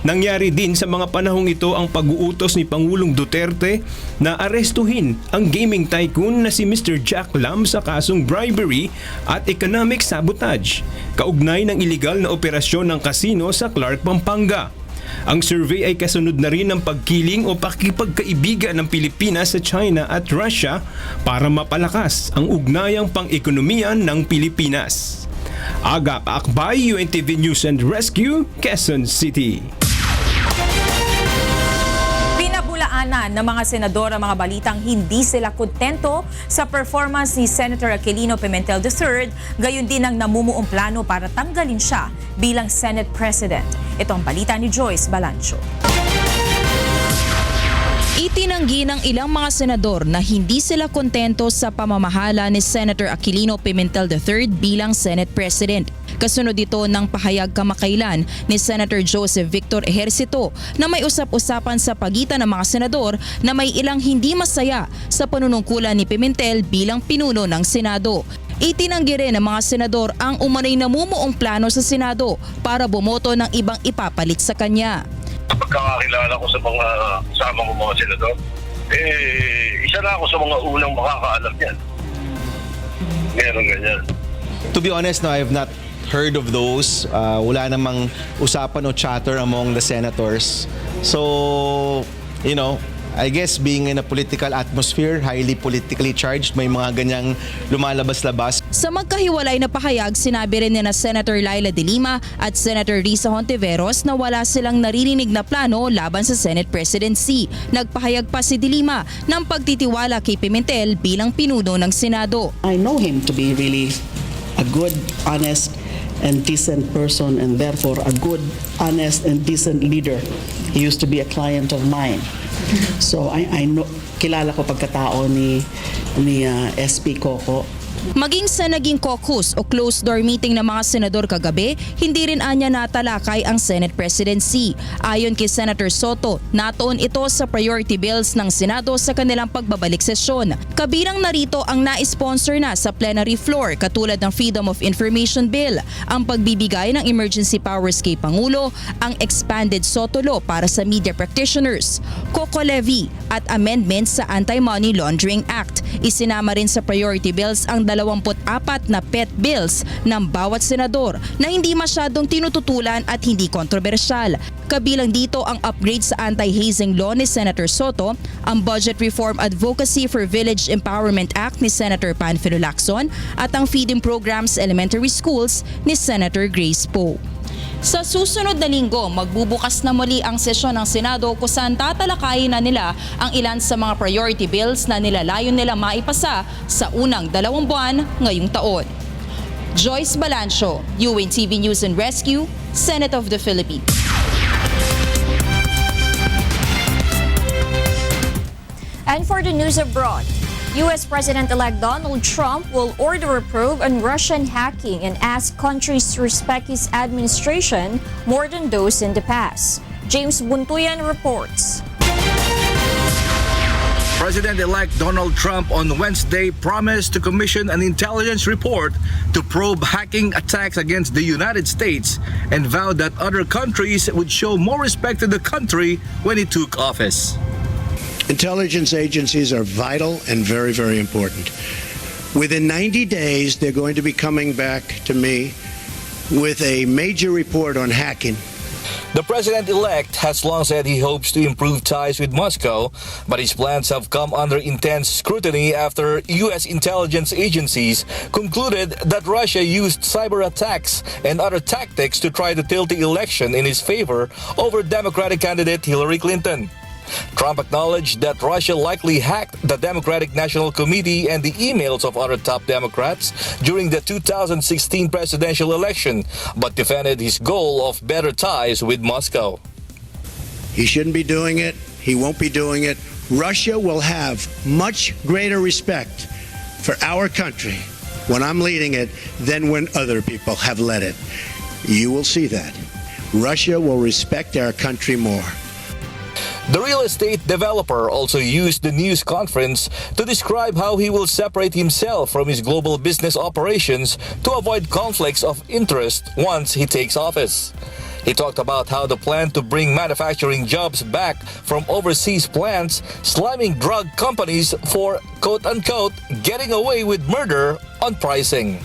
Nangyari din sa mga panahong ito ang pag-uutos ni Pangulong Duterte na arestuhin ang gaming tycoon na si Mr. Jack Lam sa kasong bribery at economic sabotage, kaugnay ng iligal na operasyon ng kasino sa Clark, Pampanga. Ang survey ay kasunod na rin ng pagkiling o pakikipagkaibigan ng Pilipinas sa China at Russia para mapalakas ang ugnayang pang-ekonomiya ng Pilipinas. Agap Akbay, UNTV News and Rescue, Quezon City. Pinabulaanan ng mga senador ang mga balitang hindi sila kontento sa performance ni Senator Aquilino Pimentel III, gayon din ang namumuong plano para tanggalin siya bilang Senate President. Ito ang balita ni Joyce Balancho. Itinanggi ng ilang mga senador na hindi sila kontento sa pamamahala ni Senator Aquilino Pimentel III bilang Senate President. Kasunod ito ng pahayag kamakailan ni Senator Joseph Victor Ejercito na may usap-usapan sa pagitan ng mga senador na may ilang hindi masaya sa panunungkulan ni Pimentel bilang pinuno ng Senado. Itinanggi rin ng mga senador ang umano'y namumuong plano sa Senado para bumoto ng ibang ipapalit sa kanya. Pagkakakilala ko sa mga kasama ko mga senador, isa na ako sa mga unang makakaalam yan. Meron ganyan. To be honest, no, I have not heard of those. Wala namang usapan o chatter among the senators. So, you know, I guess being in a political atmosphere, highly politically charged, may mga ganyang lumalabas-labas. Sa magkahiwalay na pahayag, sinabi rin ni na Senator Laila De Lima at Senator Risa Hontiveros na wala silang naririnig na plano laban sa Senate presidency. Nagpahayag pa si De Lima ng pagtitiwala kay Pimentel bilang pinuno ng Senado. I know him to be really a good, honest, and decent person, and therefore a good, honest, and decent leader. He used to be a client of mine. So I know, kilala ko pagkatao ni SP Coco. Maging sa naging caucus o closed-door meeting ng mga senador kagabi, hindi rin anya natalakay ang Senate presidency. Ayon kay Senator Soto, natuon ito sa priority bills ng Senado sa kanilang pagbabalik sesyon. Kabilang narito ang na-sponsor na sa plenary floor katulad ng Freedom of Information Bill, ang pagbibigay ng emergency powers kay Pangulo, ang expanded Soto Law para sa media practitioners, COCO levy at amendments sa Anti-Money Laundering Act. Isinama rin sa priority bills ang 24 na pet bills ng bawat senador na hindi masyadong tinututulan at hindi kontrobersyal. Kabilang dito ang upgrade sa anti-hazing law ni Senator Soto, ang Budget Reform Advocacy for Village Empowerment Act ni Senator Panfilo Lacson at ang feeding programs sa elementary schools ni Senator Grace Poe. Sa susunod na linggo, magbubukas na muli ang sesyon ng Senado kung saan tatalakayin na nila ang ilan sa mga priority bills na nilalayon nila maipasa sa unang 2 buwan ngayong taon. Joyce Balancho, UNTV News and Rescue, Senate of the Philippines. And for the news abroad, U.S. President-elect Donald Trump will order a probe on Russian hacking and ask countries to respect his administration more than those in the past. James Buntuyan reports. President-elect Donald Trump on Wednesday promised to commission an intelligence report to probe hacking attacks against the United States and vowed that other countries would show more respect to the country when he took office. Intelligence agencies are vital and very, very important. Within 90 days, they're going to be coming back to me with a major report on hacking. The president-elect has long said he hopes to improve ties with Moscow, but his plans have come under intense scrutiny after U.S. intelligence agencies concluded that Russia used cyber attacks and other tactics to try to tilt the election in his favor over Democratic candidate Hillary Clinton. Trump acknowledged that Russia likely hacked the Democratic National Committee and the emails of other top Democrats during the 2016 presidential election, but defended his goal of better ties with Moscow. He shouldn't be doing it. He won't be doing it. Russia will have much greater respect for our country when I'm leading it than when other people have led it. You will see that. Russia will respect our country more. The real estate developer also used the news conference to describe how he will separate himself from his global business operations to avoid conflicts of interest once he takes office. He talked about how the plan to bring manufacturing jobs back from overseas plants, slamming drug companies for quote-unquote getting away with murder on pricing.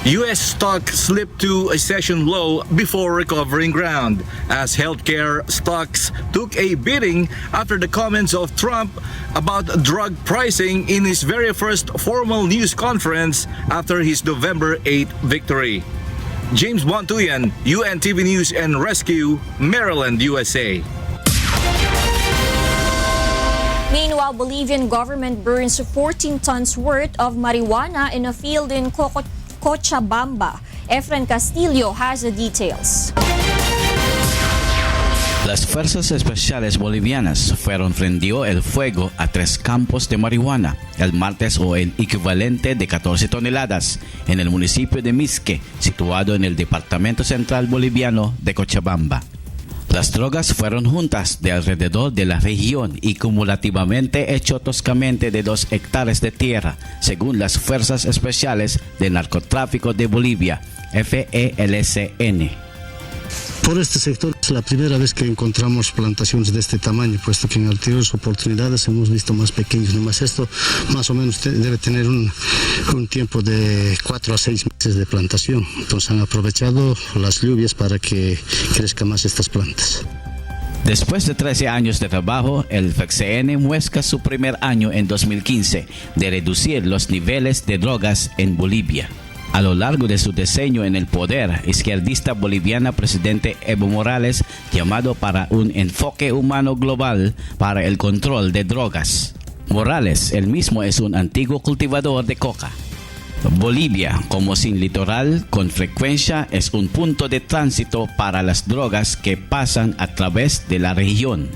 U.S. stock slipped to a session low before recovering ground as healthcare stocks took a beating after the comments of Trump about drug pricing in his very first formal news conference after his November 8 victory. James Bontuyan, UNTV News and Rescue, Maryland, USA. Meanwhile, Bolivian government burns 14 tons worth of marijuana in a field in Cochabamba. Efren Castillo has the details. Las Fuerzas Especiales Bolivianas prendió el fuego a 3 campos de marihuana el martes o el equivalente de 14 toneladas en el municipio de Misque, situado en el departamento central boliviano de Cochabamba. Las drogas fueron juntas de alrededor de la región y cumulativamente hecho toscamente de 2 hectáreas de tierra, según las Fuerzas Especiales de Narcotráfico de Bolivia, FELCN. Por este sector es la primera vez que encontramos plantaciones de este tamaño, puesto que en anteriores oportunidades hemos visto más pequeños. Además, esto más o menos debe tener un tiempo de 4 a 6 meses de plantación. Entonces han aprovechado las lluvias para que crezcan más estas plantas. Después de 13 años de trabajo, el FELCN muestra su primer año en 2015 de reducir los niveles de drogas en Bolivia. A lo largo de su diseño en el poder, izquierdista boliviana presidente Evo Morales llamado para un enfoque humano global para el control de drogas. Morales, él mismo es un antiguo cultivador de coca. Bolivia, como sin litoral, con frecuencia es un punto de tránsito para las drogas que pasan a través de la región.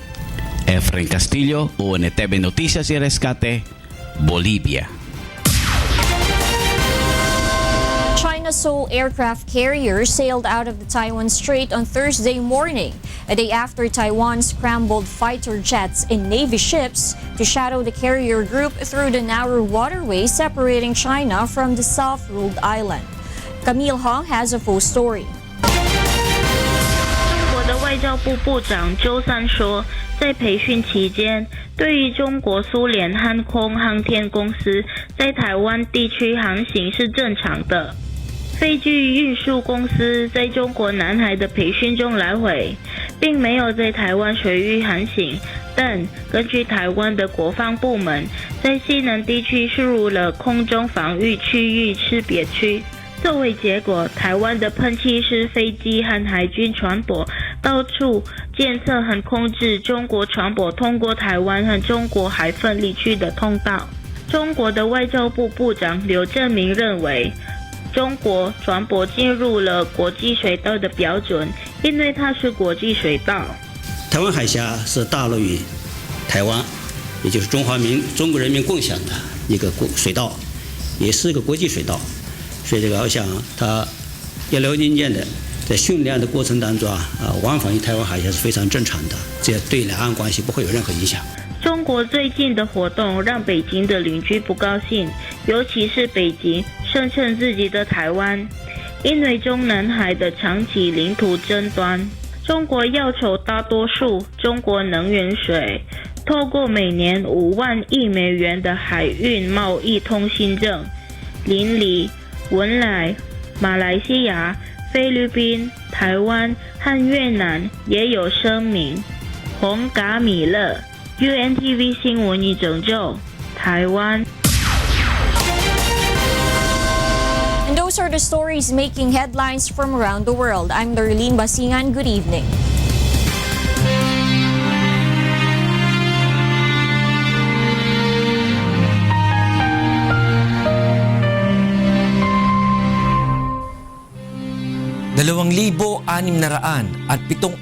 Efren Castillo, UNTV Noticias y Rescate, Bolivia. China's sole aircraft carrier sailed out of the Taiwan Strait on Thursday morning, a day after Taiwan scrambled fighter jets and Navy ships to shadow the carrier group through the narrow waterway separating China from the self-ruled island. Camille Hong has a full story. 中国的外交部部长周三说，在培训期间，对于中国苏联航空航天公司在台湾地区航行是正常的。飞机运输公司在中国南海的培训中来回，并没有在台湾水域航行，但根据台湾的国防部门，在西南地区输入了空中防御区域识别区。作为结果，台湾的喷气式飞机和海军船舶到处监测和控制中国船舶通过台湾和中国海分离区的通道。中国的外交部部长刘正明认为，中国船舶进入了国际水道的标准，因为它是国际水道。台湾海峡是大陆与台湾，也就是中国人民共享的一个水道，也是一个国际水道。所以我想它一劳永逸的在训练的过程当中往返于台湾海峡是非常正常的，这对两岸关系不会有任何影响。中国最近的活动让北京的邻居不高兴，尤其是北京声称自己的台湾，因为中南海的长期领土争端，中国要求大多数中国能源水透过每年5万亿美元的海运贸易通行证，邻里、文莱、马来西亚、菲律宾、台湾和越南也有声明。洪嘎米勒 UNTV 新闻与拯救台湾。 And those are the stories making headlines from around the world. I'm Darlene Basingan. Good evening. 2,607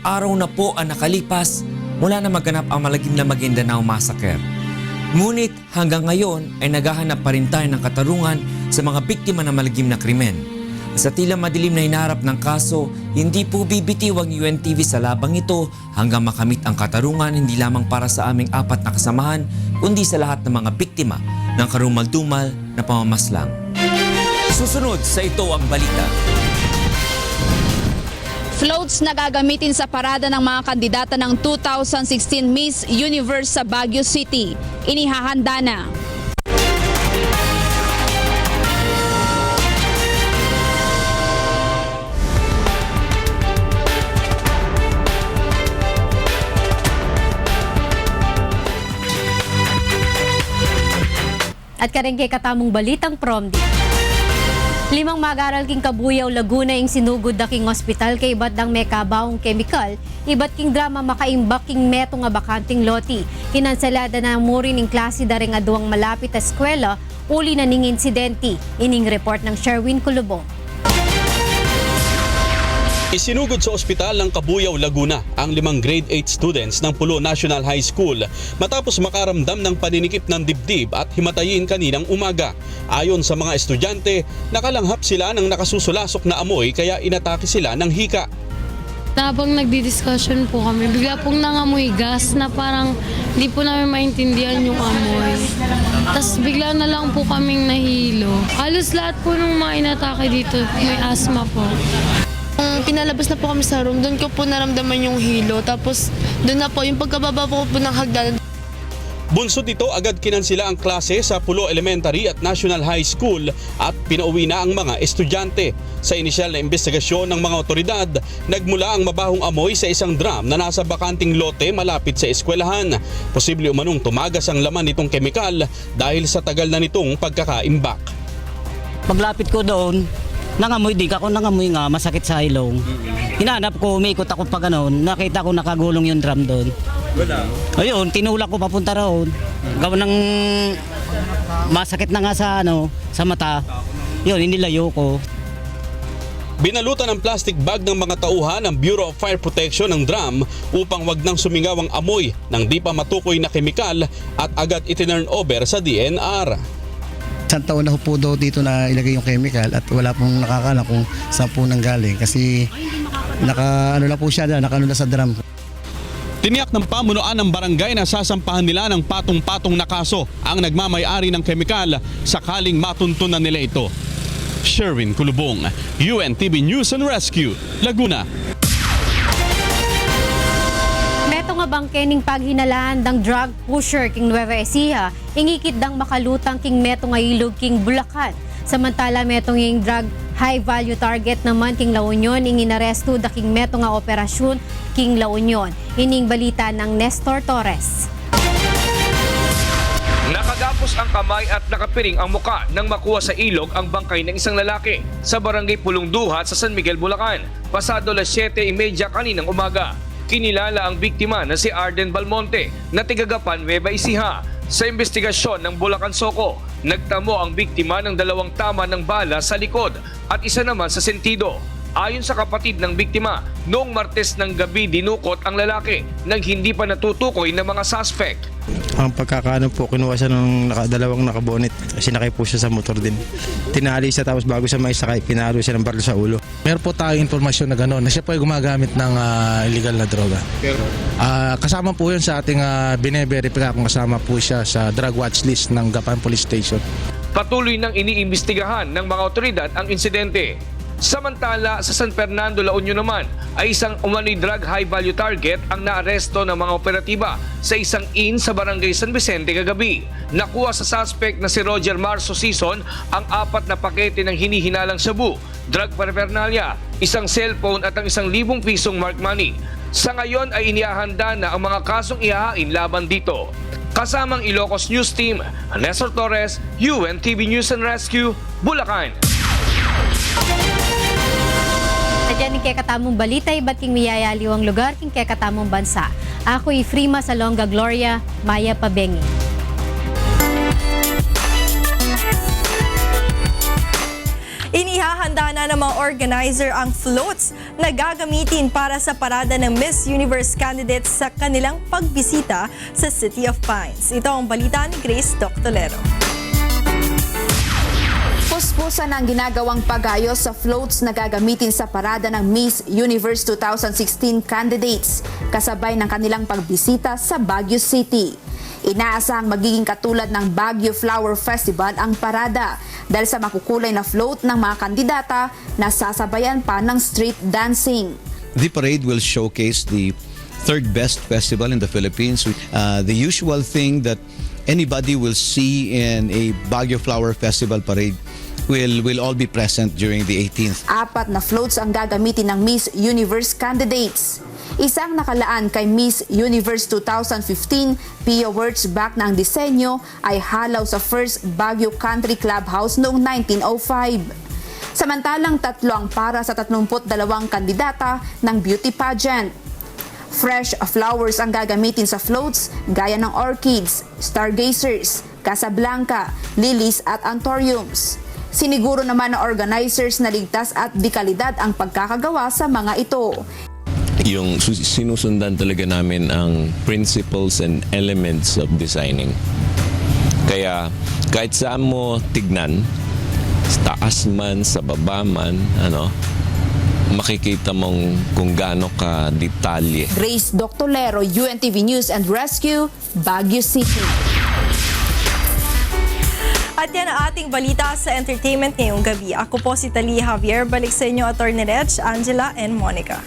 araw na po ang nakalipas mula na maganap ang malagim na Maguindanao Massacre. Ngunit hanggang ngayon ay naghahanap pa rin tayo ng katarungan sa mga biktima ng malagim na krimen. Sa tila madilim na hinaharap ng kaso, hindi po bibitiw ang UNTV sa labang ito hanggang makamit ang katarungan hindi lamang para sa aming 4 na kasamahan, kundi sa lahat ng mga biktima ng karumal-dumal na pamamaslang. Susunod sa Ito ang Balita. Floats na gagamitin sa parada ng mga kandidata ng 2016 Miss Universe sa Baguio City. Inihahanda na. At karengke katamong balitang prom di. 5 mag-aral king Kabuyaw, Laguna ing sinugod da king hospital kay iba't dang may kabawong chemical, iba't king drama makaimbak king meto nga bakanting loti. Kinanselada na muri ning klase da ring aduang malapit a eskwela, uli na ning insidente. Ining report ng Sherwin Kulubong. Isinugod sa ospital ng Kabuyaw, Laguna ang 5 grade 8 students ng Pulo National High School matapos makaramdam ng paninikip ng dibdib at himatayin kaninang umaga. Ayon sa mga estudyante, nakalanghap sila ng nakasusulasok na amoy kaya inatake sila ng hika. Habang nagdi-discussion po kami, bigla pong nangamoy gas na parang hindi po namin maintindihan yung amoy. Tapos bigla na lang po kaming nahilo. Halos lahat po ng mga inatake dito may asthma po. Pinalabas na po kami sa room, doon ko po naramdaman yung hilo. Tapos doon na po, yung pagkababa po ng hagdan. Bunsod nito, agad kinansila ang klase sa Pulo Elementary at National High School at pinauwi na ang mga estudyante. Sa inisyal na investigasyon ng mga otoridad, nagmula ang mabahong amoy sa isang drum na nasa bakanting lote malapit sa eskwelahan. Posible umanong tumagas ang laman nitong kemikal dahil sa tagal na nitong pagkakaimbak. Paglapit ko doon, nangamoy din ako, nangamoy nga, masakit sa ilong. Hinanap ko, umikot ako pa gano'n, nakita ko nakagulong yung drum doon. Wala? Ayun, tinulak ko papunta roon. Gawa ng masakit na nga sa mata. Yun, inilayo ko. Binalutan ng plastic bag ng mga tauhan ng Bureau of Fire Protection ng drum upang wag nang sumingaw ang amoy ng di pa matukoy na kemikal at agad itinurn over sa DNR. Isang taon na po daw dito na ilagay yung chemical at wala pong nakakala kung saan po nanggaling kasi naka sa drum. Tiniyak ng pamunuan ng barangay na sasampahan nila ng patong-patong na kaso ang nagmamay-ari ng kemikal sakaling matuntunan nila ito. Sherwin Kulubong, UNTV News and Rescue, Laguna. Meto nga bangke ning paghinalaan dang drug pusher king Nueva Ecija, ingikit dang makalutang king meto nga ilog king Bulacan. Samantala metong yung drug high value target naman king La Union ing inaresto da king meto nga operasyon king La Union. Ining balita ng Nestor Torres. Nakagapos ang kamay at nakapiring ang muka nang makuha sa ilog ang bangkay ng isang lalaki sa barangay Pulong Duhat sa San Miguel, Bulacan. Pasado las 7:30 kaninang umaga. Kinilala ang biktima na si Arden Balmonte na tigagapan Nueva Ecija. Sa investigasyon ng Bulacan Soko, nagtamo ang biktima ng 2 tama ng bala sa likod at isa naman sa sentido. Ayon sa kapatid ng biktima, noong Martes ng gabi dinukot ang lalaki nang hindi pa natutukoy ng mga suspect. Ang pagkakaano po, kinuha siya ng 2 nakabonet kasi nakay po siya sa motor din. Tinali siya tapos bago siya may sakay, pinalo siya ng baril sa ulo. Meron po tayong informasyon na gano'n na siya po ay gumagamit ng illegal na droga. Kasama po yun sa ating bine-verify kung kasama po siya sa drug watch list ng Gapan Police Station. Patuloy nang iniimbestigahan ng mga otoridad ang insidente. Samantala, sa San Fernando, La Union naman ay isang umano'y drug high value target ang naaresto ng mga operatiba sa isang inn sa barangay San Vicente kagabi. Nakuha sa suspect na si Roger Marso Sison ang 4 na pakete ng hinihinalang shabu, drug paraphernalia, isang cellphone at ang 1,000 pisong mark money. Sa ngayon ay inihahanda na ang mga kasong ihahain laban dito. Kasamang Ilocos News Team, Nestor Torres, UNTV News and Rescue, Bulacan. Nadyan king katamong balita, iba't king miyayaliw ang lugar king katamong bansa. Ako'y Frima Salonga Gloria, Maya Pabengi. Inihahanda na ng mga organizer ang floats na gagamitin para sa parada ng Miss Universe candidates sa kanilang pagbisita sa City of Pines. Ito ang balita ni Grace Doctolero. Puspusan ang ginagawang pagayos sa floats na gagamitin sa parada ng Miss Universe 2016 candidates kasabay ng kanilang pagbisita sa Baguio City. Inaasahang magiging katulad ng Baguio Flower Festival ang parada dahil sa makukulay na float ng mga kandidata na sasabayan pa ng street dancing. The parade will showcase the third best festival in the Philippines. The usual thing that anybody will see in a Baguio Flower Festival parade will all be present during the 18th. 4 na floats ang gagamitin ng Miss Universe candidates. Isang nakalaan kay Miss Universe 2015, Pia Wurtzbach na ang disenyo ay halaw sa First Baguio Country Clubhouse noong 1905. Samantalang 3 ang para sa 32 kandidata ng beauty pageant. Fresh flowers ang gagamitin sa floats gaya ng orchids, stargazers, Casablanca, lilies at anthuriums. Siniguro naman ng organizers na ligtas at dekalidad ang pagkakagawa sa mga ito. Yung sinusundan talaga namin ang principles and elements of designing. Kaya kahit saan mo tignan, sa taas man, sa baba man, makikita mong kung gaano ka detalye. Grace Doctolero, UNTV News and Rescue, Baguio City. At yan ang ating balita sa entertainment ngayong gabi. Ako po si Talia Javier. Balik sa inyo, Atty. Reg, Angela, and Monica.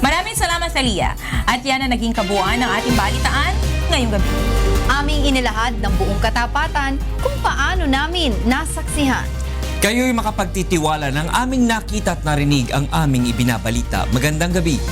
Maraming salamat, Talia. At yan ang naging kabuuan ng ating balitaan ngayong gabi. Aming inilahad ng buong katapatan kung paano namin nasaksihan. Kayo'y makapagtitiwala ng aming nakita at narinig ang aming ibinabalita. Magandang gabi.